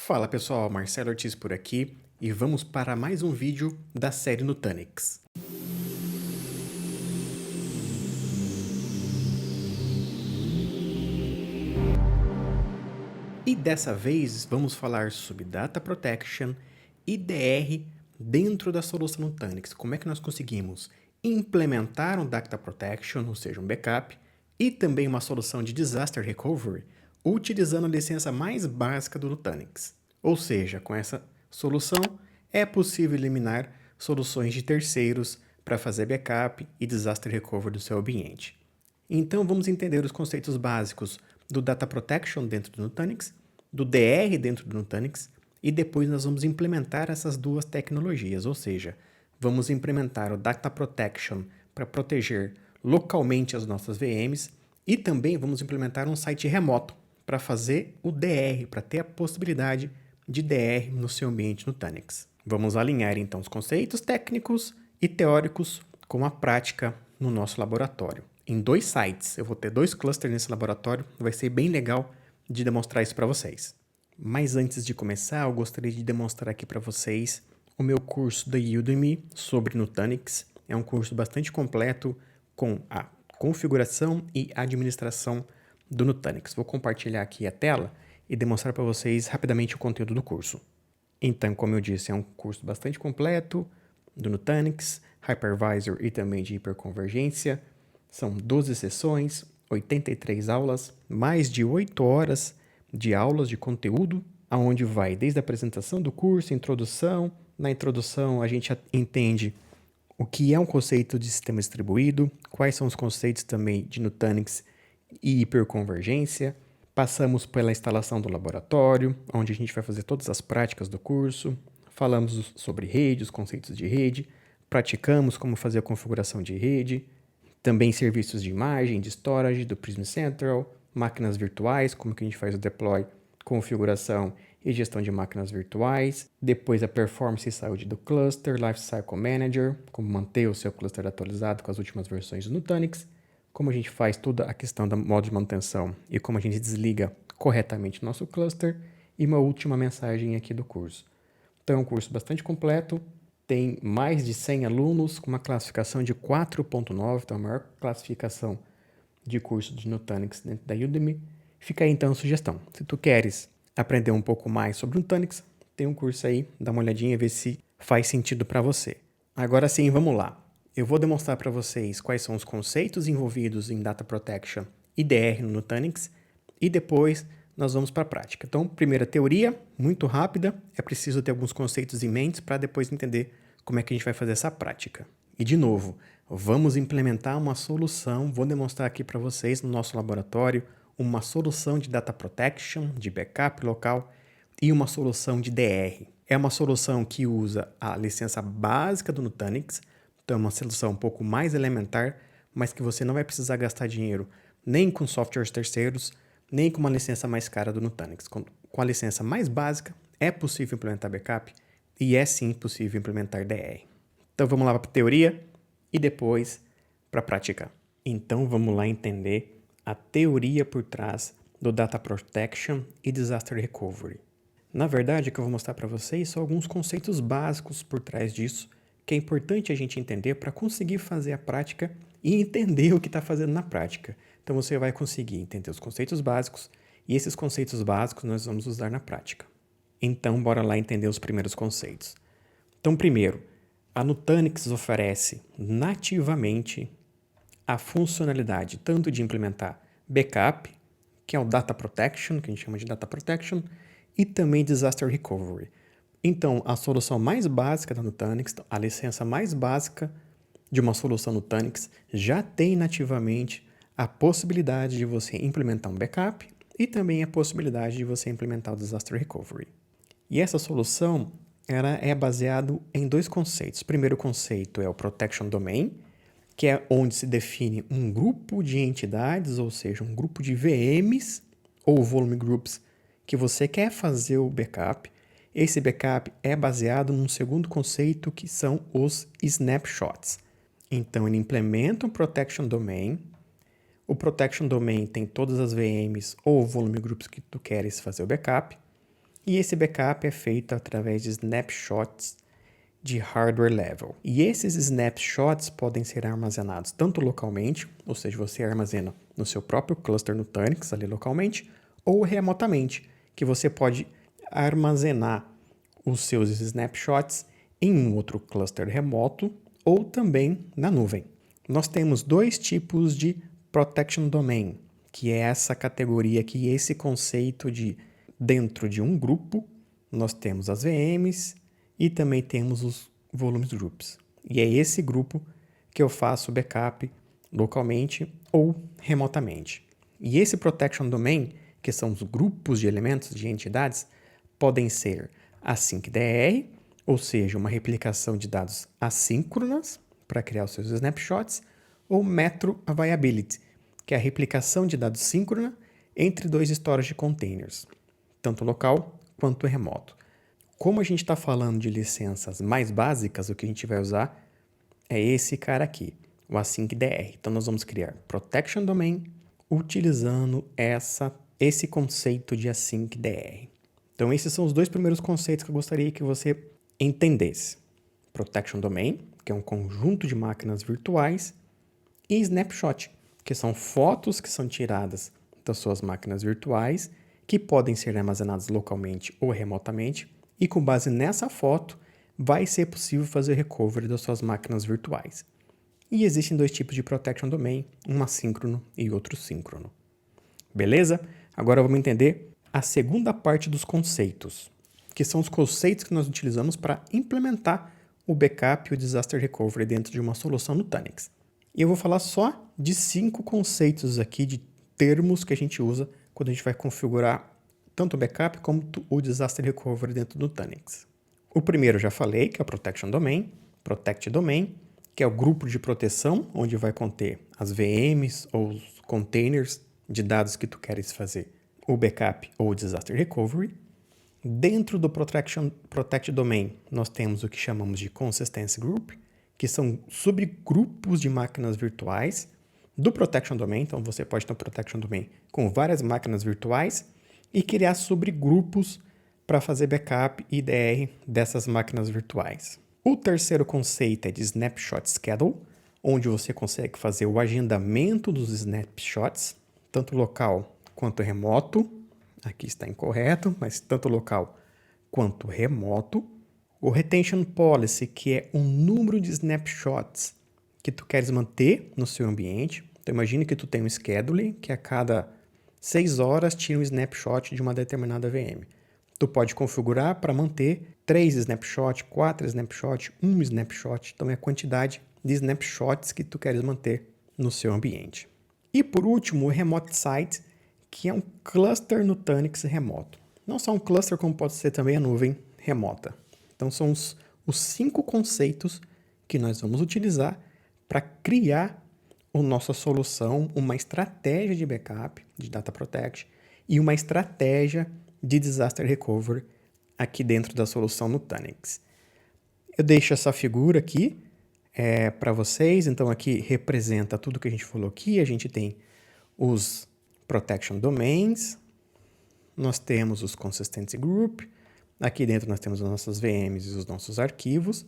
Fala pessoal, Marcelo Ortiz por aqui e vamos para mais um vídeo da série Nutanix. E dessa vez vamos falar sobre Data Protection e DR dentro da solução Nutanix. Como é que nós conseguimos implementar um Data Protection, ou seja, um backup, e também uma solução de Disaster Recovery, utilizando a licença mais básica do Nutanix. Ou seja, com essa solução é possível eliminar soluções de terceiros para fazer backup e Disaster Recovery do seu ambiente. Então vamos entender os conceitos básicos do Data Protection dentro do Nutanix, do DR dentro do Nutanix, e depois nós vamos implementar essas duas tecnologias, ou seja, vamos implementar o Data Protection para proteger localmente as nossas VMs e também vamos implementar um site remoto para fazer o DR, para ter a possibilidade de DR no seu ambiente Nutanix. Vamos alinhar então os conceitos técnicos e teóricos com a prática no nosso laboratório. Em 2 sites, eu vou ter 2 clusters nesse laboratório, vai ser bem legal de demonstrar isso para vocês. Mas antes de começar, eu gostaria de demonstrar aqui para vocês o meu curso da Udemy sobre Nutanix. É um curso bastante completo com a configuração e administração do Nutanix. Vou compartilhar aqui a tela e demonstrar para vocês rapidamente o conteúdo do curso. Então, como eu disse, é um curso bastante completo do Nutanix, Hypervisor e também de hiperconvergência. São 12 sessões, 83 aulas, mais de 8 horas de aulas de conteúdo, aonde vai desde a apresentação do curso, introdução. Na introdução, a gente entende o que é um conceito de sistema distribuído, quais são os conceitos também de Nutanix e hiperconvergência. Passamos pela instalação do laboratório, onde a gente vai fazer todas as práticas do curso. Falamos sobre rede, os conceitos de rede. Praticamos como fazer a configuração de rede. Também serviços de imagem, de storage, do Prism Central. Máquinas virtuais, como que a gente faz o deploy, configuração e gestão de máquinas virtuais. Depois a performance e saúde do cluster, Lifecycle Manager, como manter o seu cluster atualizado com as últimas versões do Nutanix. Como a gente faz toda a questão do modo de manutenção e como a gente desliga corretamente o nosso cluster, e uma última mensagem aqui do curso. Então é um curso bastante completo, tem mais de 100 alunos, com uma classificação de 4.9, então a maior classificação de curso de Nutanix dentro da Udemy. Fica aí então a sugestão. Se tu queres aprender um pouco mais sobre Nutanix, tem um curso aí, dá uma olhadinha e vê se faz sentido para você. Agora sim, vamos lá. Eu vou demonstrar para vocês quais são os conceitos envolvidos em Data Protection e DR no Nutanix e depois nós vamos para a prática. Então, primeira teoria, muito rápida, é preciso ter alguns conceitos em mente para depois entender como é que a gente vai fazer essa prática. E de novo, vamos implementar uma solução, vou demonstrar aqui para vocês no nosso laboratório, uma solução de Data Protection, de backup local e uma solução de DR. É uma solução que usa a licença básica do Nutanix, então é uma solução um pouco mais elementar, mas que você não vai precisar gastar dinheiro nem com softwares terceiros, nem com uma licença mais cara do Nutanix. Com a licença mais básica, é possível implementar backup e é sim possível implementar DR. Então vamos lá para a teoria e depois para a prática. Então vamos lá entender a teoria por trás do Data Protection e Disaster Recovery. Na verdade, o que eu vou mostrar para vocês são alguns conceitos básicos por trás disso, que é importante a gente entender para conseguir fazer a prática e entender o que está fazendo na prática. Então você vai conseguir entender os conceitos básicos e esses conceitos básicos nós vamos usar na prática. Então bora lá entender os primeiros conceitos. Então primeiro, a Nutanix oferece nativamente a funcionalidade tanto de implementar backup, que é o Data Protection, que a gente chama de Data Protection, e também Disaster Recovery. Então, a solução mais básica da Nutanix, a licença mais básica de uma solução Nutanix, já tem nativamente a possibilidade de você implementar um backup e também a possibilidade de você implementar o Disaster Recovery. E essa solução ela é baseada em 2 conceitos. O primeiro conceito é o Protection Domain, que é onde se define um grupo de entidades, ou seja, um grupo de VMs ou volume groups que você quer fazer o backup. Esse backup é baseado num segundo conceito que são os snapshots. Então ele implementa um Protection Domain. O Protection Domain tem todas as VMs ou volume groups que tu queres fazer o backup. E esse backup é feito através de snapshots de hardware level. E esses snapshots podem ser armazenados tanto localmente, ou seja, você armazena no seu próprio cluster Nutanix ali localmente, ou remotamente, que você pode armazenar os seus snapshots em um outro cluster remoto ou também na nuvem. Nós temos dois tipos de Protection Domain, que é essa categoria aqui, esse conceito de dentro de um grupo, nós temos as VMs e também temos os volumes groups. E é esse grupo que eu faço backup localmente ou remotamente. E esse Protection Domain, que são os grupos de elementos, de entidades, podem ser AsyncDR, ou seja, uma replicação de dados assíncronas para criar os seus snapshots, ou Metro Availability, que é a replicação de dados síncrona entre dois storage containers, tanto local quanto remoto. Como a gente está falando de licenças mais básicas, o que a gente vai usar é esse cara aqui, o AsyncDR. Então, nós vamos criar Protection Domain utilizando esse conceito de AsyncDR. Então, esses são os dois primeiros conceitos que eu gostaria que você entendesse. Protection Domain, que é um conjunto de máquinas virtuais, e Snapshot, que são fotos que são tiradas das suas máquinas virtuais, que podem ser armazenadas localmente ou remotamente, e com base nessa foto, vai ser possível fazer recovery das suas máquinas virtuais. E existem dois tipos de Protection Domain, um assíncrono e outro síncrono. Beleza? Agora vamos entender a segunda parte dos conceitos, que são os conceitos que nós utilizamos para implementar o backup e o disaster recovery dentro de uma solução Nutanix. E eu vou falar só de 5 conceitos aqui, de termos que a gente usa quando a gente vai configurar tanto o backup como o disaster recovery dentro do Nutanix. O primeiro eu já falei, que é o Protection Domain, Protect Domain, que é o grupo de proteção, onde vai conter as VMs ou os containers de dados que tu queres fazer o backup ou o disaster recovery. Dentro do Protect Domain, nós temos o que chamamos de Consistency Group, que são subgrupos de máquinas virtuais do Protection Domain. Então, você pode ter um Protection Domain com várias máquinas virtuais e criar subgrupos para fazer backup e DR dessas máquinas virtuais. O terceiro conceito é de Snapshot Schedule, onde você consegue fazer o agendamento dos snapshots, tanto local quanto remoto. Aqui está incorreto, mas tanto local quanto remoto. O Retention Policy, que é um número de snapshots que tu queres manter no seu ambiente. Então, imagine que tu tem um schedule que a cada 6 horas tira um snapshot de uma determinada VM. Tu pode configurar para manter 3 snapshots, 4 snapshots, 1 snapshot. Então, é a quantidade de snapshots que tu queres manter no seu ambiente. E, por último, o Remote Site, que é um cluster Nutanix remoto. Não só um cluster, como pode ser também a nuvem remota. Então, são os 5 conceitos que nós vamos utilizar para criar a nossa solução, uma estratégia de backup, de data protection, e uma estratégia de disaster recovery aqui dentro da solução Nutanix. Eu deixo essa figura aqui para vocês. Então, aqui representa tudo que a gente falou aqui. A gente tem os Protection Domains, nós temos os Consistency Group, aqui dentro nós temos as nossas VMs e os nossos arquivos.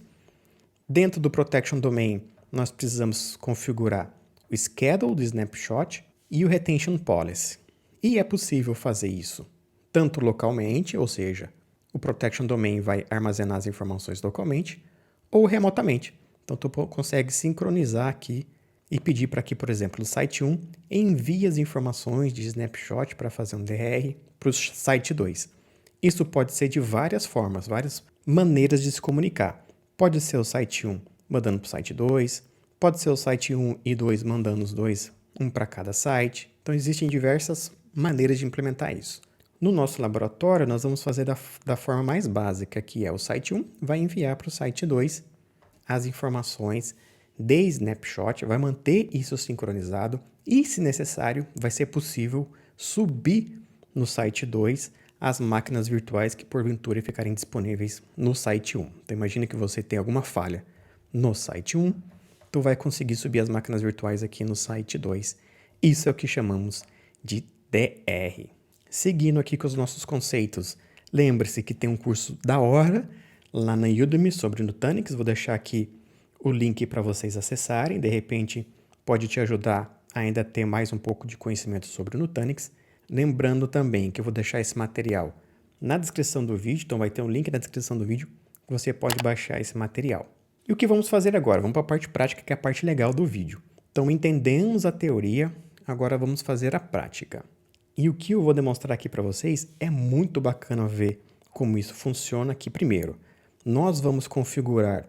Dentro do Protection Domain, nós precisamos configurar o Schedule do Snapshot e o Retention Policy. E é possível fazer isso tanto localmente, ou seja, o Protection Domain vai armazenar as informações localmente, ou remotamente. Então, tu consegue sincronizar aqui e pedir para que, por exemplo, no site 1, envie as informações de snapshot para fazer um DR para o site 2. Isso pode ser de várias formas, várias maneiras de se comunicar. Pode ser o site 1 mandando para o site 2, pode ser o site 1 e 2 mandando os dois, um para cada site. Então, existem diversas maneiras de implementar isso. No nosso laboratório, nós vamos fazer da forma mais básica, que é o site 1 vai enviar para o site 2 as informações de snapshot, vai manter isso sincronizado e, se necessário, vai ser possível subir no site 2 as máquinas virtuais que porventura ficarem disponíveis no site 1. Então, imagine que você tem alguma falha no site 1, tu vai conseguir subir as máquinas virtuais aqui no site 2. Isso é o que chamamos de DR. Seguindo aqui com os nossos conceitos, Lembre-se que tem um curso da hora lá na Udemy sobre Nutanix. Vou deixar aqui o link para vocês acessarem. De repente, pode te ajudar a ainda ter mais um pouco de conhecimento sobre o Nutanix. Lembrando também que eu vou deixar esse material na descrição do vídeo. Então, vai ter um link na descrição do vídeo que você pode baixar esse material. E o que vamos fazer agora? Vamos para a parte prática, que é a parte legal do vídeo. Então, entendemos a teoria, agora vamos fazer a prática. E o que eu vou demonstrar aqui para vocês é muito bacana ver como isso funciona aqui. Primeiro, nós vamos configurar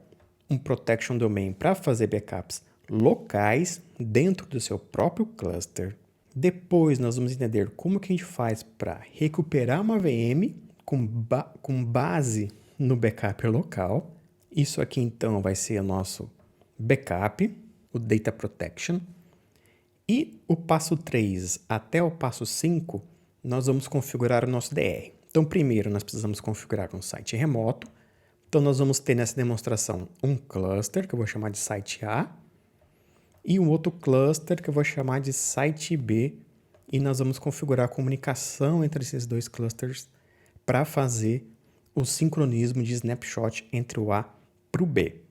um Protection Domain para fazer backups locais dentro do seu próprio cluster. Depois, nós vamos entender como que a gente faz para recuperar uma VM com base no backup local. Isso aqui, então, vai ser o nosso backup, o Data Protection. E o passo 3 até o passo 5, nós vamos configurar o nosso DR. Então, primeiro, nós precisamos configurar um site remoto. Então, nós vamos ter nessa demonstração um cluster, que eu vou chamar de site A, e um outro cluster, que eu vou chamar de site B, e nós vamos configurar a comunicação entre esses dois clusters para fazer o sincronismo de snapshot entre o A para o B.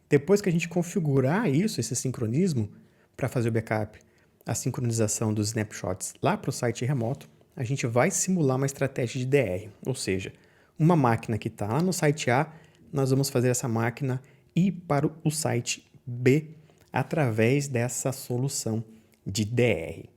Depois que a gente configurar isso, esse sincronismo, para fazer o backup, a sincronização dos snapshots lá para o site remoto, a gente vai simular uma estratégia de DR, ou seja, uma máquina que está lá no site A, nós vamos fazer essa máquina ir para o site B através dessa solução de DR.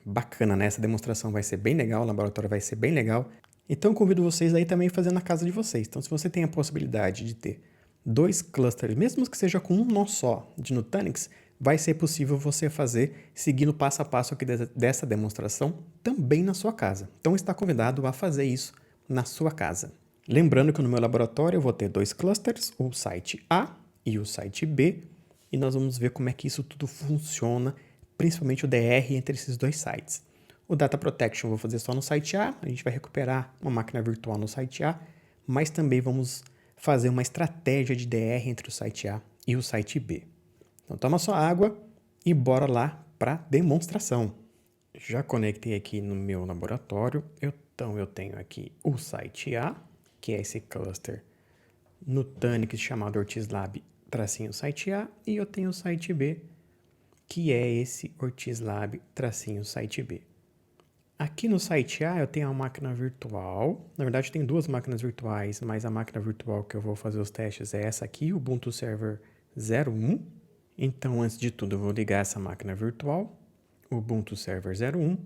Bacana, né? Essa demonstração vai ser bem legal, o laboratório vai ser bem legal. Então, convido vocês aí também a fazer na casa de vocês. Então, se você tem a possibilidade de ter 2 clusters, mesmo que seja com um nó só de Nutanix, vai ser possível você fazer seguindo o passo a passo aqui dessa demonstração também na sua casa. Então, está convidado a fazer isso na sua casa. Lembrando que no meu laboratório eu vou ter 2 clusters, o site A e o site B, e nós vamos ver como é que isso tudo funciona, principalmente o DR entre esses 2 sites. O Data Protection eu vou fazer só no site A, a gente vai recuperar uma máquina virtual no site A, mas também vamos fazer uma estratégia de DR entre o site A e o site B. Então toma sua água e bora lá para demonstração. Já conectei aqui no meu laboratório, então eu tenho aqui o site A, que é esse cluster Nutanix chamado OrtizLab-site A, e eu tenho o site B, que é esse OrtizLab-site B. Aqui no site A eu tenho uma máquina virtual, na verdade tem 2 máquinas virtuais, mas a máquina virtual que eu vou fazer os testes é essa aqui, o Ubuntu Server 01. Então, antes de tudo, eu vou ligar essa máquina virtual, Ubuntu Server 01,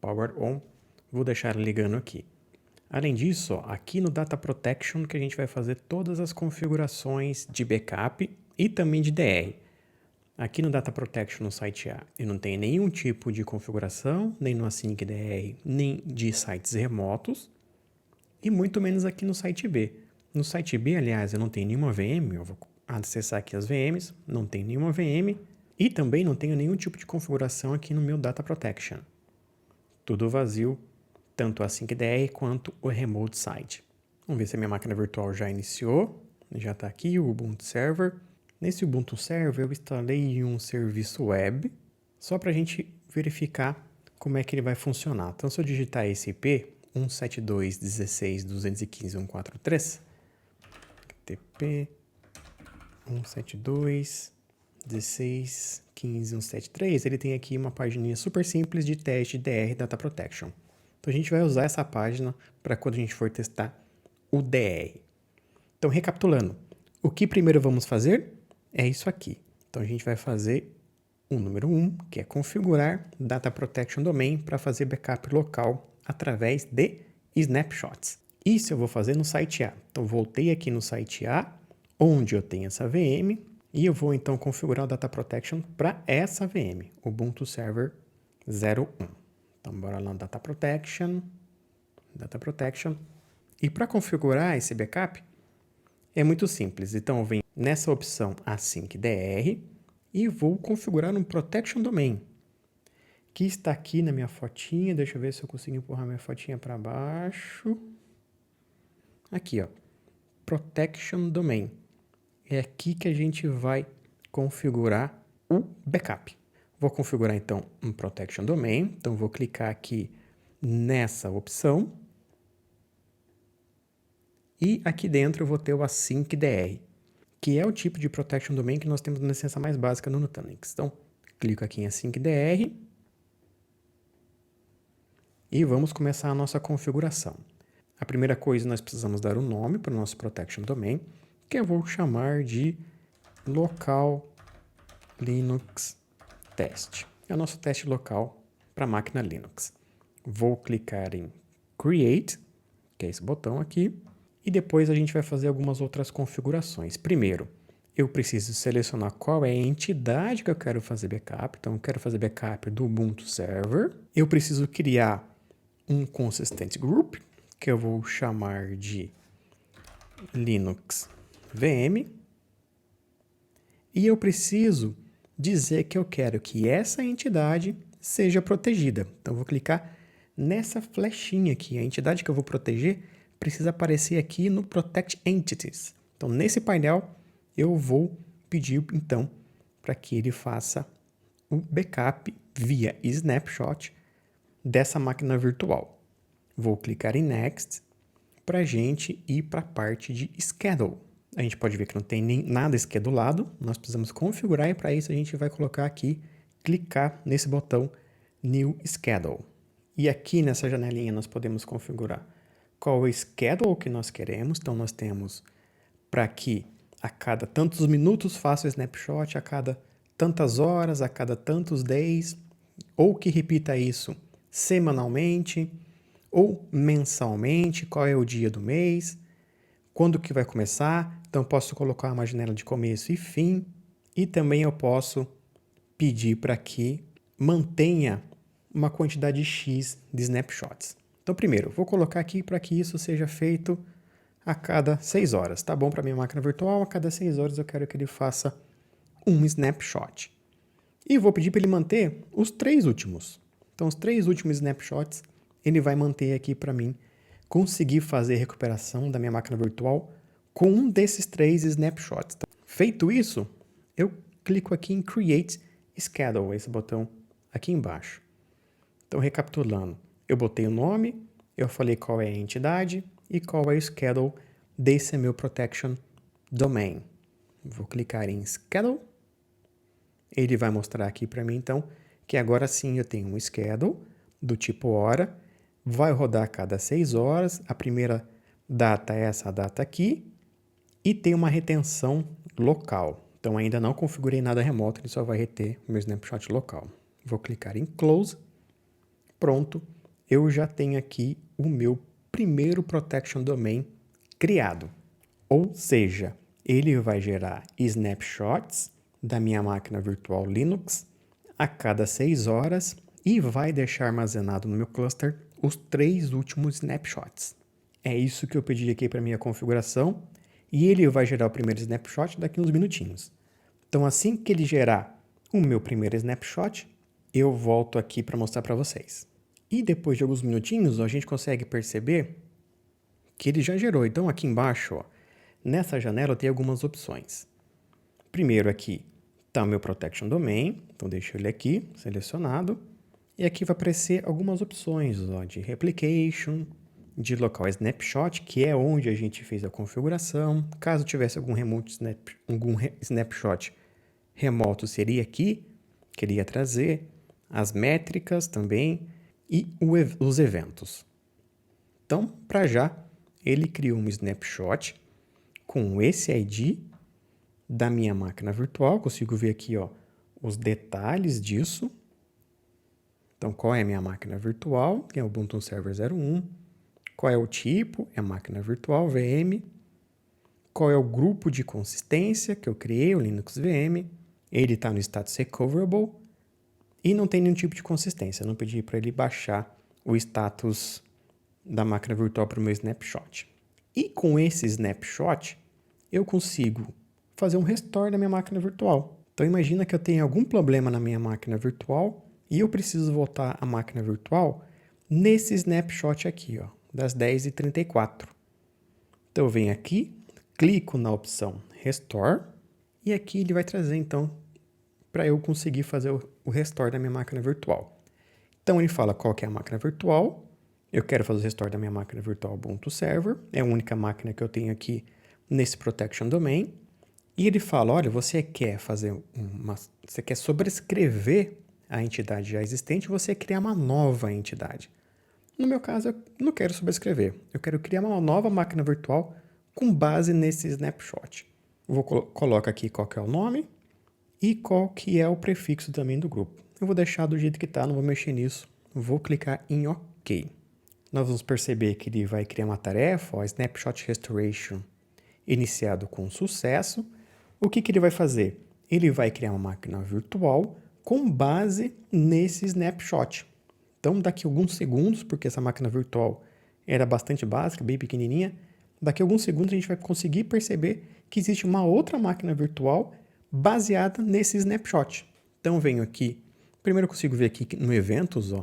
Power On, vou deixar ligando aqui. Além disso, ó, aqui no Data Protection que a gente vai fazer todas as configurações de backup e também de DR. Aqui no Data Protection no site A, eu não tenho nenhum tipo de configuração, nem no Async DR, nem de sites remotos, e muito menos aqui no site B. No site B, aliás, eu não tenho nenhuma VM, eu vou acessar aqui as VMs, não tenho nenhuma VM, e também não tenho nenhum tipo de configuração aqui no meu Data Protection. Tudo vazio, tanto o Async DR quanto o Remote Site. Vamos ver se a minha máquina virtual já iniciou, já está aqui o Ubuntu Server. Nesse Ubuntu Server eu instalei um serviço web, só para a gente verificar como é que ele vai funcionar. Então, se eu digitar esse IP, 172.16.215.143, TP 172.16.15.173, ele tem aqui uma pagininha super simples de teste DR Data Protection. Então, a gente vai usar essa página para quando a gente for testar o DR. Então, recapitulando, o que primeiro vamos fazer é isso aqui. Então, a gente vai fazer o número 1, que é configurar Data Protection Domain para fazer backup local através de snapshots. Isso eu vou fazer no site A. Então, voltei aqui no site A, onde eu tenho essa VM, e eu vou então configurar o Data Protection para essa VM, Ubuntu Server 01. Então, bora lá no Data Protection. E para configurar esse backup, é muito simples. Então, eu venho nessa opção Async DR e vou configurar um Protection Domain, que está aqui na minha fotinha. Deixa eu ver se eu consigo empurrar minha fotinha para baixo. Aqui, ó, Protection Domain. É aqui que a gente vai configurar o backup. Vou configurar, então, um Protection Domain. Então, vou clicar aqui nessa opção. E aqui dentro eu vou ter o AsyncDR, que é o tipo de Protection Domain que nós temos na licença mais básica no Nutanix. Então, clico aqui em AsyncDR e vamos começar a nossa configuração. A primeira coisa, nós precisamos dar um nome para o nosso Protection Domain, que eu vou chamar de Local Linux Test. É o nosso teste local para a máquina Linux. Vou clicar em Create, que é esse botão aqui, e depois a gente vai fazer algumas outras configurações. Primeiro, eu preciso selecionar qual é a entidade que eu quero fazer backup. Então, eu quero fazer backup do Ubuntu Server. Eu preciso criar um Consistent Group, que eu vou chamar de Linux VM. E eu preciso dizer que eu quero que essa entidade seja protegida. Então, eu vou clicar nessa flechinha aqui. A entidade que eu vou proteger precisa aparecer aqui no Protect Entities. Então, nesse painel, eu vou pedir, então, para que ele faça o backup via snapshot dessa máquina virtual. Vou clicar em Next para a gente ir para a parte de Schedule. A gente pode ver que não tem nem nada schedulado, nós precisamos configurar e para isso a gente vai colocar aqui, clicar nesse botão New Schedule. E aqui nessa janelinha nós podemos configurar qual é o schedule que nós queremos. Então nós temos para que a cada tantos minutos faça o snapshot, a cada tantas horas, a cada tantos days, ou que repita isso semanalmente ou mensalmente, qual é o dia do mês, quando que vai começar. Então posso colocar uma janela de começo e fim, e também eu posso pedir para que mantenha uma quantidade X de snapshots. Então primeiro, vou colocar aqui para que isso seja feito a cada 6 horas. Tá bom para minha máquina virtual, a cada 6 horas eu quero que ele faça um snapshot. E vou pedir para ele manter os 3 últimos. Então os 3 últimos snapshots ele vai manter aqui para mim conseguir fazer a recuperação da minha máquina virtual com um desses 3 snapshots. Feito isso, eu clico aqui em Create Schedule, esse botão aqui embaixo. Então, recapitulando, eu botei o nome, eu falei qual é a entidade e qual é o schedule desse meu Protection Domain. Vou clicar em Schedule. Ele vai mostrar aqui para mim, então, que agora sim eu tenho um schedule do tipo hora, vai rodar a cada 6 horas, a primeira data é essa data aqui, e tem uma retenção local. Então ainda não configurei nada remoto, ele só vai reter o meu snapshot local. Vou clicar em Close. Pronto, eu já tenho aqui o meu primeiro Protection Domain criado. Ou seja, ele vai gerar snapshots da minha máquina virtual Linux a cada 6 horas e vai deixar armazenado no meu cluster os 3 últimos snapshots. É isso que eu pedi aqui para minha configuração e ele vai gerar o primeiro snapshot daqui a uns minutinhos. Então, assim que ele gerar o meu primeiro snapshot, eu volto aqui para mostrar para vocês. E depois de alguns minutinhos, a gente consegue perceber que ele já gerou. Então, aqui embaixo, nessa janela, eu tenho algumas opções. Primeiro aqui está o meu Protection Domain, então deixo ele aqui selecionado. E aqui vai aparecer algumas opções de Replication, de Local Snapshot, que é onde a gente fez a configuração. Caso tivesse algum snapshot remoto, seria aqui, que ele ia trazer. As métricas também e os eventos. Então, para já, ele criou um snapshot com esse ID da minha máquina virtual. Consigo ver aqui os detalhes disso. Então, qual é a minha máquina virtual? Que é o Ubuntu Server 01. Qual é o tipo? É a máquina virtual VM. Qual é o grupo de consistência que eu criei? O Linux VM. Ele está no status recoverable. E não tem nenhum tipo de consistência. Eu não pedi para ele baixar o status da máquina virtual para o meu snapshot. E com esse snapshot, eu consigo fazer um restore da minha máquina virtual. Então, imagina que eu tenho algum problema na minha máquina virtual e eu preciso voltar à máquina virtual nesse snapshot aqui, das 10h34. Então, eu venho aqui, clico na opção Restore e aqui ele vai trazer, então, para eu conseguir fazer o restore da minha máquina virtual. Então, ele fala qual que é a máquina virtual, Eu quero fazer o restore da minha máquina virtual Ubuntu Server. É a única máquina que eu tenho aqui nesse Protection Domain. E ele fala, olha, você quer sobrescrever a entidade já existente, você criar uma nova entidade. No meu caso, eu não quero sobrescrever. Eu quero criar uma nova máquina virtual com base nesse snapshot. Coloco aqui qual que é o nome e qual que é o prefixo também do grupo. Eu vou deixar do jeito que está, não vou mexer nisso. Vou clicar em OK. Nós vamos perceber que ele vai criar uma tarefa, Snapshot Restoration, iniciado com sucesso. O que ele vai fazer? Ele vai criar uma máquina virtual com base nesse snapshot. Então, daqui a alguns segundos, porque essa máquina virtual era bastante básica, bem pequenininha, daqui a alguns segundos a gente vai conseguir perceber que existe uma outra máquina virtual baseada nesse snapshot. Então, venho aqui, primeiro eu consigo ver aqui no Eventos,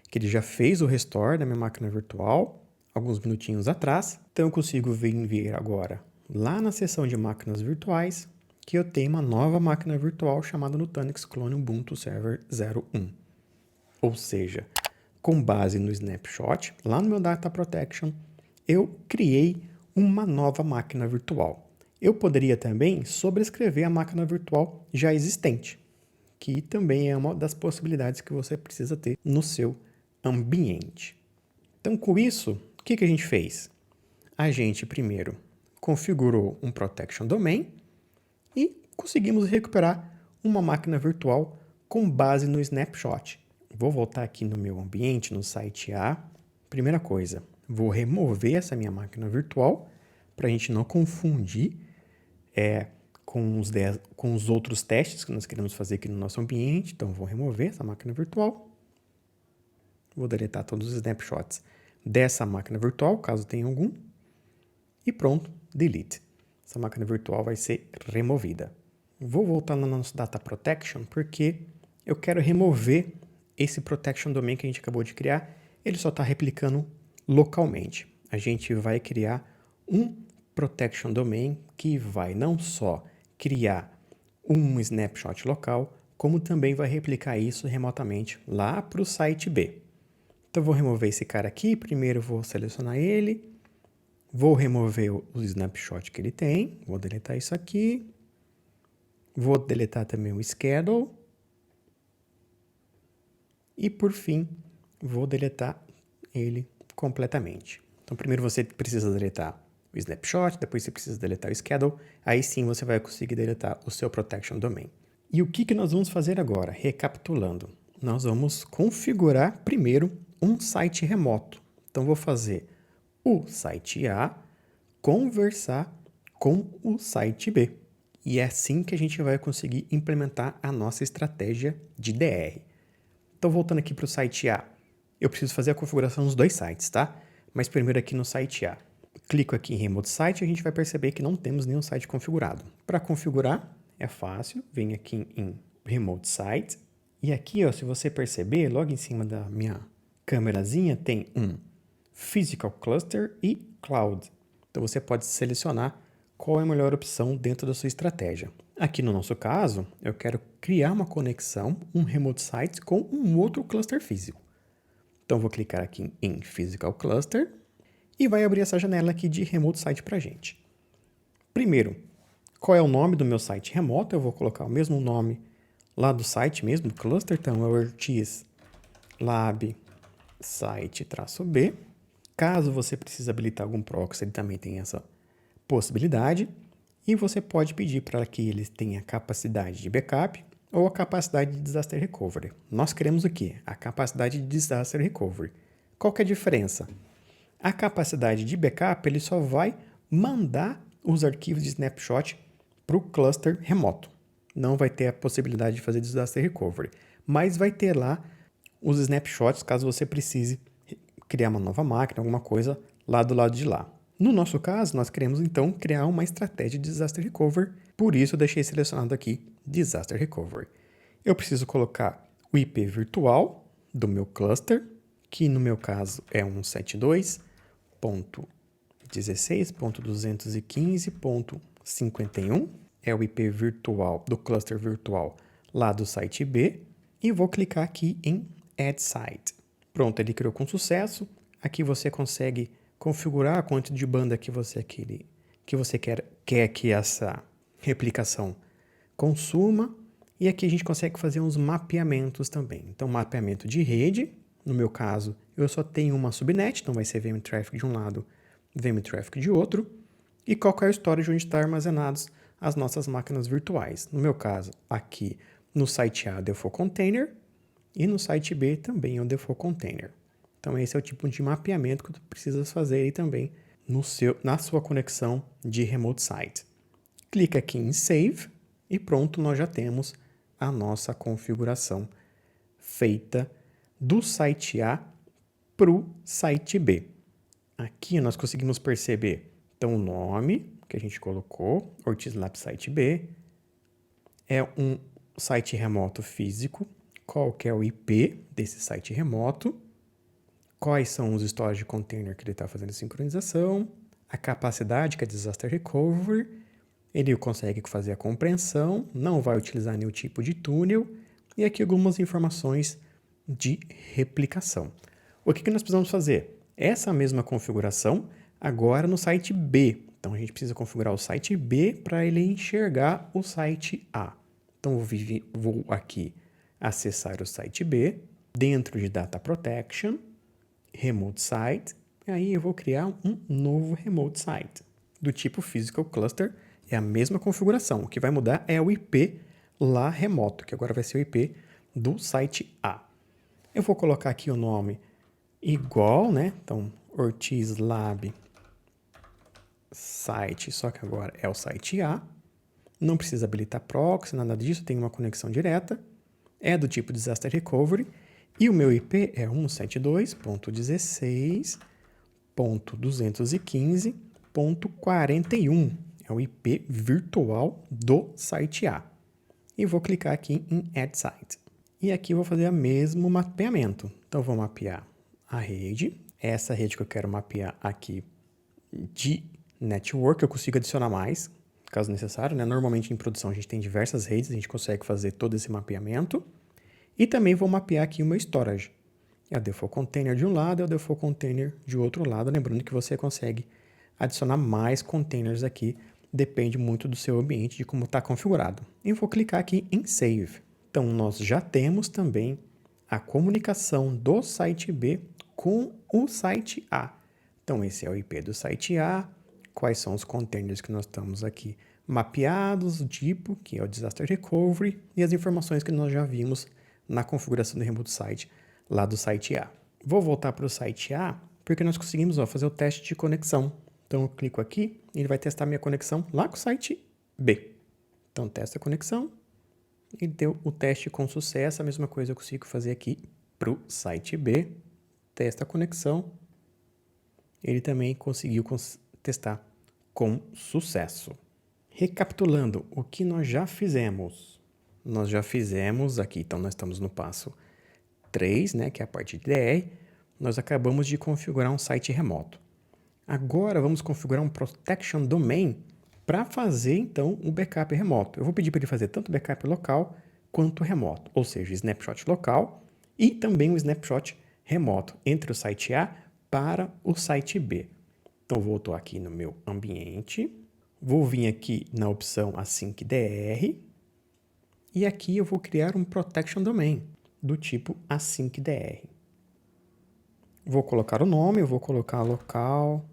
que ele já fez o restore da minha máquina virtual, alguns minutinhos atrás. Então, eu consigo ver agora, lá na seção de máquinas virtuais, que eu tenho uma nova máquina virtual chamada Nutanix Clone Ubuntu Server 01. Ou seja, com base no snapshot, lá no meu Data Protection, eu criei uma nova máquina virtual. Eu poderia também sobrescrever a máquina virtual já existente, que também é uma das possibilidades que você precisa ter no seu ambiente. Então, com isso, o que a gente fez? A gente primeiro configurou um Protection Domain e conseguimos recuperar uma máquina virtual com base no snapshot. Vou voltar aqui no meu ambiente, no site A. Primeira coisa, vou remover essa minha máquina virtual para a gente não confundir com os outros testes que nós queremos fazer aqui no nosso ambiente. Então, vou remover essa máquina virtual. Vou deletar todos os snapshots dessa máquina virtual, caso tenha algum. E pronto, delete. Essa máquina virtual vai ser removida. Vou voltar no nosso Data Protection porque eu quero remover esse Protection Domain que a gente acabou de criar. Ele só está replicando localmente. A gente vai criar um Protection Domain que vai não só criar um snapshot local, como também vai replicar isso remotamente lá para o site B. Então, vou remover esse cara aqui. Primeiro, vou selecionar ele. Vou remover o snapshot que ele tem. Vou deletar isso aqui. Vou deletar também o schedule. E, por fim, vou deletar ele completamente. Então, primeiro você precisa deletar o snapshot, depois você precisa deletar o schedule. Aí sim você vai conseguir deletar o seu protection domain. E o que nós vamos fazer agora? Recapitulando. Nós vamos configurar primeiro um site remoto. Então, vou fazer o site A conversar com o site B. E é assim que a gente vai conseguir implementar a nossa estratégia de DR. Então, voltando aqui para o site A, eu preciso fazer a configuração dos dois sites, tá? Mas primeiro aqui no site A. Clico aqui em Remote Site e a gente vai perceber que não temos nenhum site configurado. Para configurar, é fácil. Vem aqui em Remote Site. E aqui, se você perceber, logo em cima da minha câmerazinha tem um Physical Cluster e Cloud. Então, você pode selecionar qual é a melhor opção dentro da sua estratégia. Aqui no nosso caso, eu quero criar uma conexão, um Remote Site com um outro cluster físico. Então, vou clicar aqui em Physical Cluster e vai abrir essa janela aqui de Remote Site para a gente. Primeiro, qual é o nome do meu site remoto? Eu vou colocar o mesmo nome lá do site mesmo, do cluster. Então, é o Ortiz Lab Site-B. Caso você precise habilitar algum proxy, ele também tem essa possibilidade. E você pode pedir para que ele tenha capacidade de backup ou a capacidade de disaster recovery. Nós queremos aqui a capacidade de disaster recovery. Qual que é a diferença? A capacidade de backup ele só vai mandar os arquivos de snapshot para o cluster remoto. Não vai ter a possibilidade de fazer disaster recovery, mas vai ter lá os snapshots caso você precise criar uma nova máquina, alguma coisa lá do lado de lá. No nosso caso, nós queremos então criar uma estratégia de disaster recovery, por isso eu deixei selecionado aqui disaster recovery. Eu preciso colocar o IP virtual do meu cluster, que no meu caso é 172.16.215.51, é o IP virtual do cluster virtual lá do site B, e vou clicar aqui em Add Site. Pronto, ele criou com sucesso. Aqui você consegue configurar a quantidade de banda que você quer que essa replicação consuma. E aqui a gente consegue fazer uns mapeamentos também. Então, mapeamento de rede. No meu caso, eu só tenho uma subnet, então vai ser VM Traffic de um lado, VM Traffic de outro. E qual é o storage onde estão armazenados as nossas máquinas virtuais. No meu caso, aqui no site A, Default Container, e no site B também é o Default Container. Então, esse é o tipo de mapeamento que tu precisas fazer aí também na sua conexão de Remote Site. Clica aqui em Save e pronto, nós já temos a nossa configuração feita do site A para o site B. Aqui nós conseguimos perceber, então, o nome que a gente colocou, Ortiz Lab Site B, é um site remoto físico, qual que é o IP desse site remoto, quais são os storage container que ele está fazendo a sincronização, a capacidade, que é Disaster Recovery, ele consegue fazer a compreensão, não vai utilizar nenhum tipo de túnel, e aqui algumas informações de replicação. O que nós precisamos fazer? Essa mesma configuração agora no site B. Então, a gente precisa configurar o site B para ele enxergar o site A. Então, vou aqui acessar o site B, dentro de Data Protection, Remote Site, e aí eu vou criar um novo Remote Site, do tipo Physical Cluster. É a mesma configuração, o que vai mudar é o IP lá remoto, que agora vai ser o IP do site A. Eu vou colocar aqui o nome igual, né? Então, Ortiz Lab Site, só que agora é o site A. Não precisa habilitar proxy, nada disso, tem uma conexão direta. É do tipo Disaster Recovery. E o meu IP é 172.16.215.41. É o IP virtual do site A. E vou clicar aqui em Add Site. E aqui eu vou fazer o mesmo mapeamento. Então, vou mapear a rede. Essa rede que eu quero mapear aqui de network, eu consigo adicionar mais, caso necessário, né? Normalmente em produção a gente tem diversas redes, a gente consegue fazer todo esse mapeamento. E também vou mapear aqui o meu storage. É o Default Container de um lado, é o Default Container de outro lado. Lembrando que você consegue adicionar mais containers aqui, depende muito do seu ambiente, de como está configurado. E vou clicar aqui em Save. Então, nós já temos também a comunicação do site B com o site A. Então, esse é o IP do site A, quais são os containers que nós estamos aqui mapeados, o tipo, que é o Disaster Recovery, e as informações que nós já vimos na configuração do Remote Site lá do site A. Vou voltar para o site A, porque nós conseguimos fazer o teste de conexão. Então, eu clico aqui e ele vai testar minha conexão lá com o site B. Então, testa a conexão. Ele deu o teste com sucesso. A mesma coisa eu consigo fazer aqui para o site B. Testa a conexão. Ele também conseguiu testar com sucesso. Recapitulando o que nós já fizemos. Nós já fizemos aqui, então nós estamos no passo 3, né, que é a parte de DR. Nós acabamos de configurar um site remoto. Agora vamos configurar um Protection Domain para fazer, então, um backup remoto. Eu vou pedir para ele fazer tanto backup local quanto remoto, ou seja, snapshot local e também um snapshot remoto entre o site A para o site B. Então, volto aqui no meu ambiente, vou vir aqui na opção Async DR e aqui eu vou criar um Protection Domain do tipo Async DR. Vou colocar o nome, eu vou colocar local,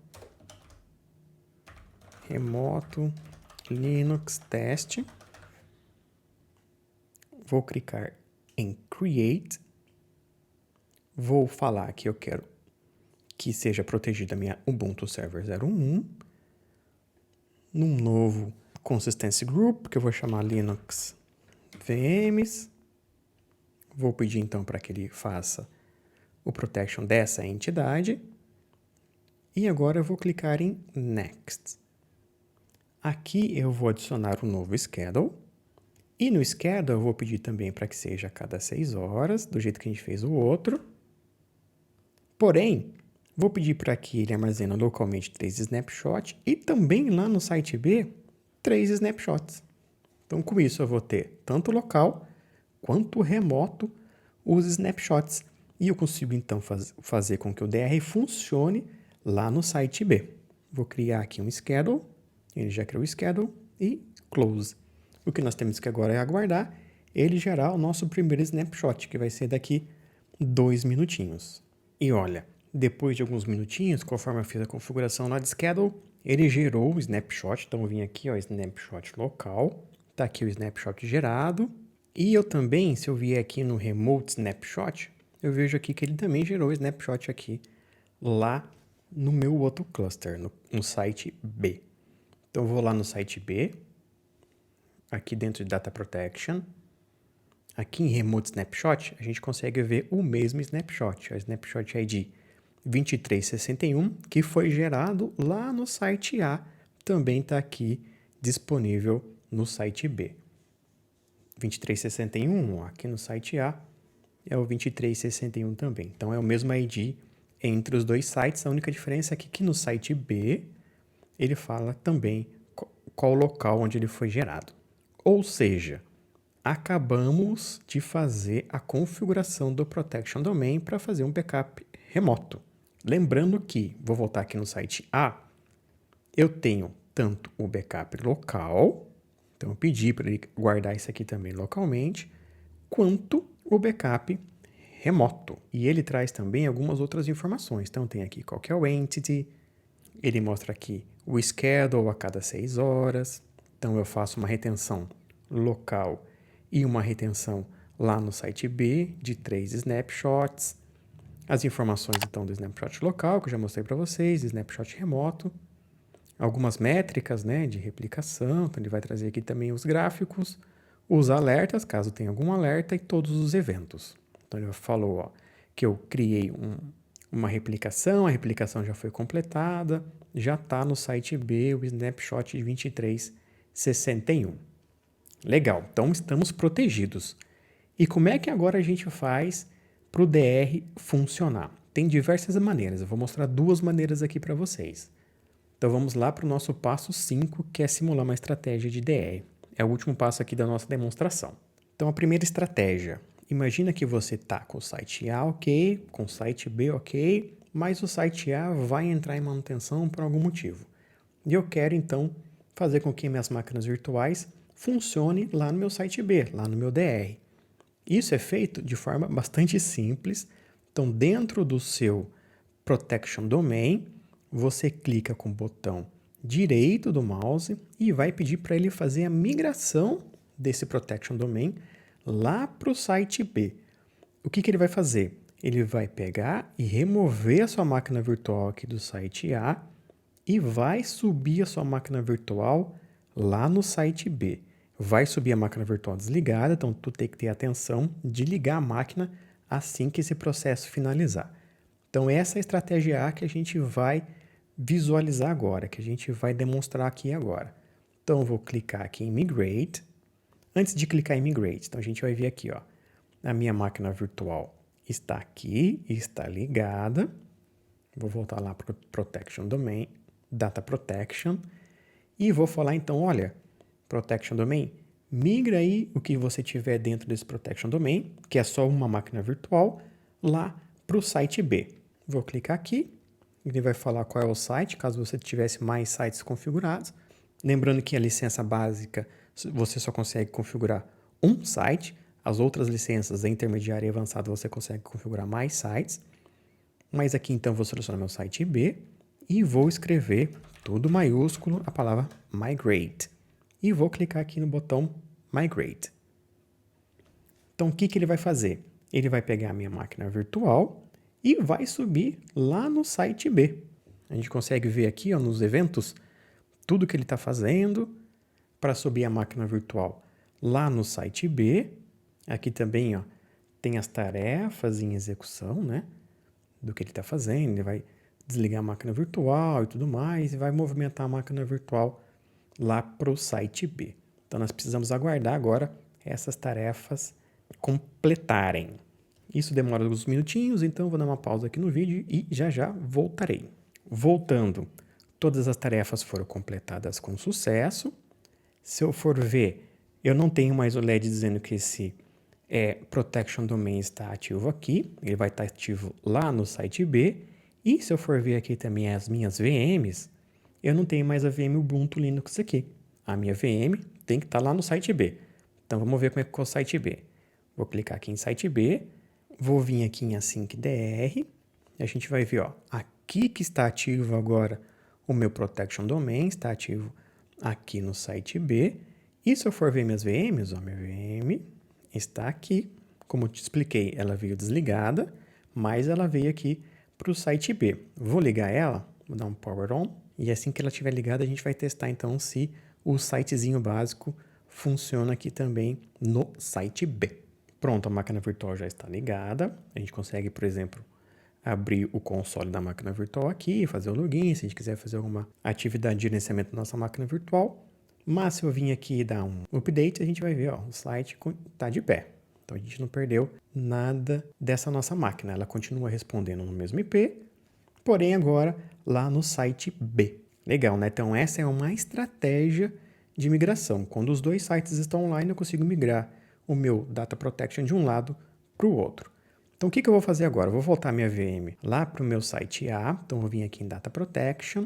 remoto, Linux test. Vou clicar em Create. Vou falar que eu quero que seja protegida a minha Ubuntu Server 01. Num novo Consistency Group, que eu vou chamar Linux VMs. Vou pedir então para que ele faça o protection dessa entidade. E agora eu vou clicar em Next. Aqui eu vou adicionar um novo schedule. E no schedule eu vou pedir também para que seja a cada 6 horas, do jeito que a gente fez o outro. Porém, vou pedir para que ele armazene localmente 3 snapshots e também lá no site B 3 snapshots. Então, com isso eu vou ter tanto local quanto remoto os snapshots E eu consigo, então, fazer com que o DR funcione lá no site B. Vou criar aqui um schedule, ele já criou o schedule, e close. O que nós temos que agora é aguardar ele gerar o nosso primeiro snapshot, que vai ser daqui 2 minutinhos. E olha, depois de alguns minutinhos, conforme eu fiz a configuração lá de schedule, ele gerou o snapshot. Então eu vim aqui, ó, snapshot local, tá aqui o snapshot gerado. E eu também, se eu vier aqui no remote snapshot, eu vejo aqui que ele também gerou o snapshot aqui lá no meu outro cluster, no site B. Então eu vou lá no site B, aqui dentro de Data Protection. Aqui em Remote Snapshot, a gente consegue ver o mesmo snapshot, a Snapshot ID 2361, que foi gerado lá no site A, também está aqui disponível no site B. 2361, aqui no site A, é o 2361 também. Então, é o mesmo ID entre os dois sites. A única diferença é que no site B, ele fala também qual o local onde ele foi gerado. Ou seja, acabamos de fazer a configuração do Protection Domain para fazer um backup remoto. Lembrando que, vou voltar aqui no site A, eu tenho tanto o backup local, então eu pedi para ele guardar isso aqui também localmente, quanto o backup remoto. E ele traz também algumas outras informações. Então tem aqui qual que é o entity, ele mostra aqui o schedule a cada 6 horas, então eu faço uma retenção local e uma retenção lá no site B de 3 snapshots. As informações então do snapshot local, que eu já mostrei para vocês, snapshot remoto. Algumas métricas, né, de replicação, então ele vai trazer aqui também os gráficos, os alertas, caso tenha algum alerta, e todos os eventos. Então ele falou, ó, que eu criei uma replicação, a replicação já foi completada, já está no site B o snapshot de 2361. Legal, então estamos protegidos. E como é que agora a gente faz para o DR funcionar? Tem diversas maneiras, eu vou mostrar 2 maneiras aqui para vocês. Então vamos lá para o nosso passo 5, que é simular uma estratégia de DR. É o último passo aqui da nossa demonstração. Então a primeira estratégia, imagina que você está com o site A ok, com o site B ok, mas o site A vai entrar em manutenção por algum motivo. E eu quero então fazer com que minhas máquinas virtuais funcionem lá no meu site B, lá no meu DR. Isso é feito de forma bastante simples. Então dentro do seu Protection Domain, você clica com o botão direito do mouse e vai pedir para ele fazer a migração desse Protection Domain lá para o site B. O que ele vai fazer? Ele vai pegar e remover a sua máquina virtual aqui do site A e vai subir a sua máquina virtual lá no site B. Vai subir a máquina virtual desligada, então tu tem que ter atenção de ligar a máquina assim que esse processo finalizar. Então essa é a estratégia A que a gente vai visualizar agora, que a gente vai demonstrar aqui agora. Então eu vou clicar aqui em Migrate. Antes de clicar em Migrate, então a gente vai ver aqui, ó, a minha máquina virtual está aqui, está ligada. Vou voltar lá para o Protection Domain, Data Protection, e vou falar então, olha, Protection Domain, migra aí o que você tiver dentro desse Protection Domain, que é só uma máquina virtual, lá para o site B. Vou clicar aqui, ele vai falar qual é o site, caso você tivesse mais sites configurados. Lembrando que a licença básica, você só consegue configurar um site, as outras licenças, a intermediária e avançada, você consegue configurar mais sites. Mas aqui então vou selecionar meu site B e vou escrever tudo maiúsculo a palavra Migrate. E vou clicar aqui no botão Migrate. Então o que ele vai fazer? Ele vai pegar a minha máquina virtual e vai subir lá no site B. A gente consegue ver aqui, ó, nos eventos tudo que ele está fazendo para subir a máquina virtual lá no site B. Aqui também, ó, tem as tarefas em execução, né, do que ele está fazendo. Ele vai desligar a máquina virtual e tudo mais e vai movimentar a máquina virtual lá para o site B. Então nós precisamos aguardar agora essas tarefas completarem. Isso demora alguns minutinhos, então vou dar uma pausa aqui no vídeo e já já voltarei. Voltando, todas as tarefas foram completadas com sucesso. Se eu for ver, eu não tenho mais o LED dizendo que esse Protection Domain está ativo aqui, ele vai estar ativo lá no site B. E se eu for ver aqui também as minhas VMs, eu não tenho mais a VM Ubuntu Linux aqui. A minha VM tem que estar lá no site B. Então vamos ver como é que ficou o site B. Vou clicar aqui em site B, vou vir aqui em AsyncDR, e a gente vai ver, ó, aqui que está ativo agora o meu Protection Domain, está ativo aqui no site B. E se eu for ver minhas VMs, ó, minha VM está aqui. Como eu te expliquei, ela veio desligada, mas ela veio aqui para o site B. Vou ligar ela, vou dar um Power On, e assim que ela estiver ligada, a gente vai testar então se o sitezinho básico funciona aqui também no site B. Pronto, a máquina virtual já está ligada. A gente consegue, por exemplo, abrir o console da máquina virtual aqui, fazer o login, se a gente quiser fazer alguma atividade de gerenciamento da nossa máquina virtual. Mas se eu vir aqui e dar um update, a gente vai ver, ó, o site está de pé. Então a gente não perdeu nada dessa nossa máquina. Ela continua respondendo no mesmo IP, porém agora lá no site B. Legal, né? Então essa é uma estratégia de migração. Quando os dois sites estão online, eu consigo migrar o meu Data Protection de um lado para o outro. Então o que eu vou fazer agora? Eu vou voltar minha VM lá para o meu site A. Então eu vou vir aqui em Data Protection.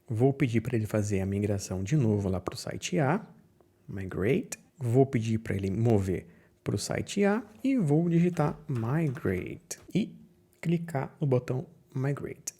Vou pedir para ele fazer a migração de novo lá para o site A. Migrate. Vou pedir para ele mover para o site A e vou digitar Migrate e clicar no botão Migrate.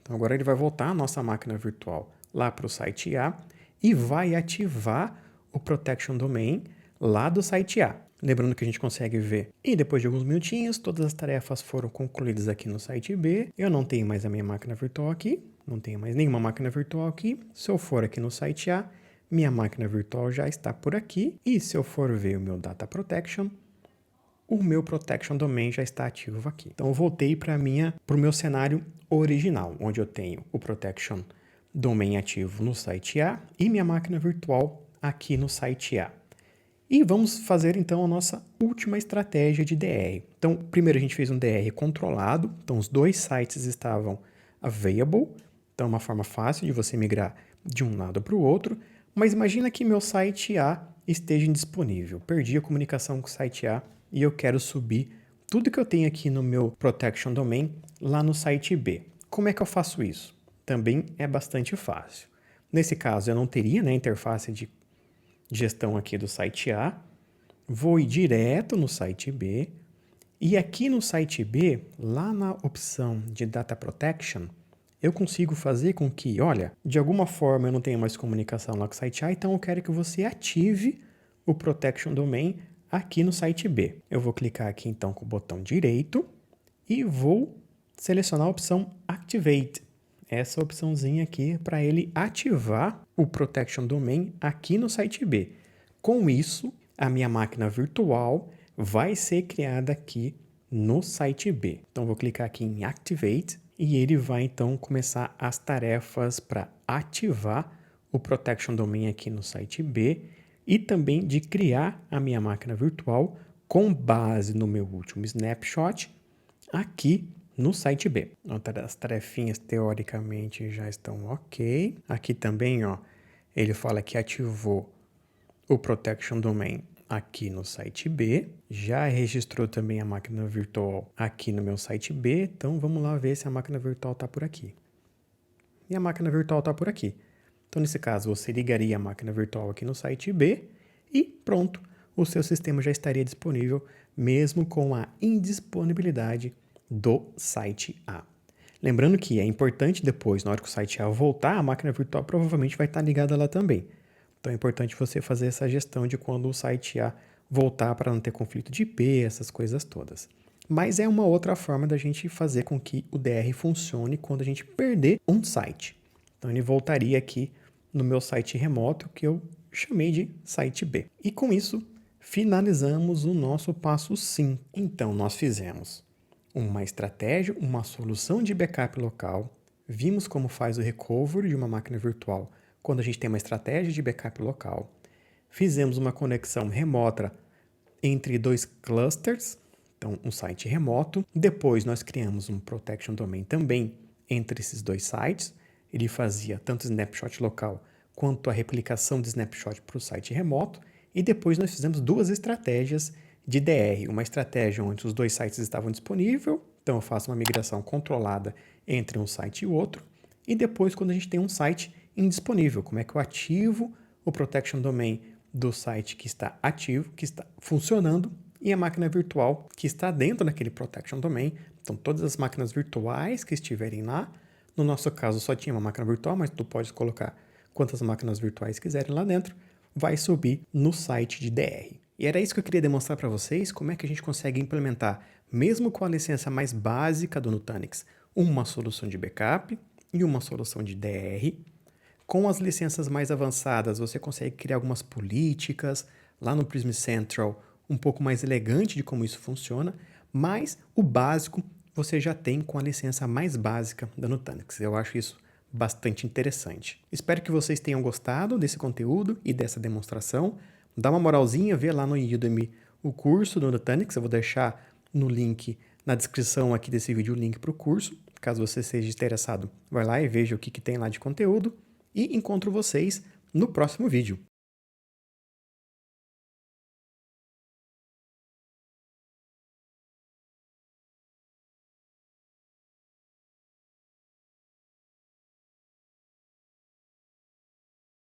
Então agora ele vai voltar a nossa máquina virtual lá para o site A e vai ativar o Protection Domain lá do site A. Lembrando que a gente consegue ver. E depois de alguns minutinhos, todas as tarefas foram concluídas aqui no site B. Eu não tenho mais a minha máquina virtual aqui. Não tenho mais nenhuma máquina virtual aqui. Se eu for aqui no site A, minha máquina virtual já está por aqui. E se eu for ver o meu Data Protection, o meu Protection Domain já está ativo aqui. Então eu voltei para o meu cenário original, onde eu tenho o Protection Domain ativo no site A e minha máquina virtual aqui no site A. E vamos fazer então a nossa última estratégia de DR. Então, primeiro a gente fez um DR controlado, então os dois sites estavam available, então é uma forma fácil de você migrar de um lado para o outro, mas imagina que meu site A esteja indisponível, perdi a comunicação com o site A e eu quero subir tudo que eu tenho aqui no meu Protection Domain lá no site B. Como é que eu faço isso? Também é bastante fácil. Nesse caso, eu não teria a interface de gestão aqui do site A, vou ir direto no site B, e aqui no site B, lá na opção de Data Protection, eu consigo fazer com que, olha, de alguma forma eu não tenho mais comunicação lá com o site A, então eu quero que você ative o Protection Domain aqui no site B. Eu vou clicar aqui então com o botão direito e vou selecionar a opção Activate. Essa opçãozinha aqui para ele ativar o Protection Domain aqui no site B. Com isso, a minha máquina virtual vai ser criada aqui no site B. Então, vou clicar aqui em Activate e ele vai então começar as tarefas para ativar o Protection Domain aqui no site B e também de criar a minha máquina virtual com base no meu último snapshot aqui no site B. As tarefinhas teoricamente já estão ok. Aqui também, ó, ele fala que ativou o Protection Domain aqui no site B. Já registrou também a máquina virtual aqui no meu site B. Então vamos lá ver se a máquina virtual está por aqui. E a máquina virtual está por aqui. Então nesse caso você ligaria a máquina virtual aqui no site B e pronto, o seu sistema já estaria disponível mesmo com a indisponibilidade do site A. Lembrando que é importante depois, na hora que o site A voltar, a máquina virtual provavelmente vai estar ligada lá também. Então é importante você fazer essa gestão de quando o site A voltar para não ter conflito de IP, essas coisas todas. Mas é uma outra forma da gente fazer com que o DR funcione quando a gente perder um site. Então ele voltaria aqui no meu site remoto que eu chamei de site B. E com isso, finalizamos o nosso passo 5. Então nós fizemos uma estratégia, uma solução de backup local, vimos como faz o recovery de uma máquina virtual quando a gente tem uma estratégia de backup local, fizemos uma conexão remota entre dois clusters, então um site remoto, depois nós criamos um Protection Domain também entre esses dois sites, ele fazia tanto snapshot local quanto a replicação de snapshot para o site remoto, e depois nós fizemos duas estratégias de DR, uma estratégia onde os dois sites estavam disponíveis, então eu faço uma migração controlada entre um site e outro, e depois quando a gente tem um site indisponível, como é que eu ativo o Protection Domain do site que está ativo, que está funcionando, e a máquina virtual que está dentro daquele Protection Domain. Então todas as máquinas virtuais que estiverem lá, no nosso caso só tinha uma máquina virtual, mas tu pode colocar quantas máquinas virtuais quiserem lá dentro, vai subir no site de DR. E era isso que eu queria demonstrar para vocês, como é que a gente consegue implementar, mesmo com a licença mais básica do Nutanix, uma solução de backup e uma solução de DR. Com as licenças mais avançadas, você consegue criar algumas políticas, lá no Prism Central, um pouco mais elegante de como isso funciona, mas o básico você já tem com a licença mais básica da Nutanix. Eu acho isso bastante interessante. Espero que vocês tenham gostado desse conteúdo e dessa demonstração. Dá uma moralzinha, vê lá no Udemy o curso do Nutanix. Eu vou deixar no link, na descrição aqui desse vídeo, o link para o curso. Caso você seja interessado, vai lá e veja o que tem lá de conteúdo. E encontro vocês no próximo vídeo.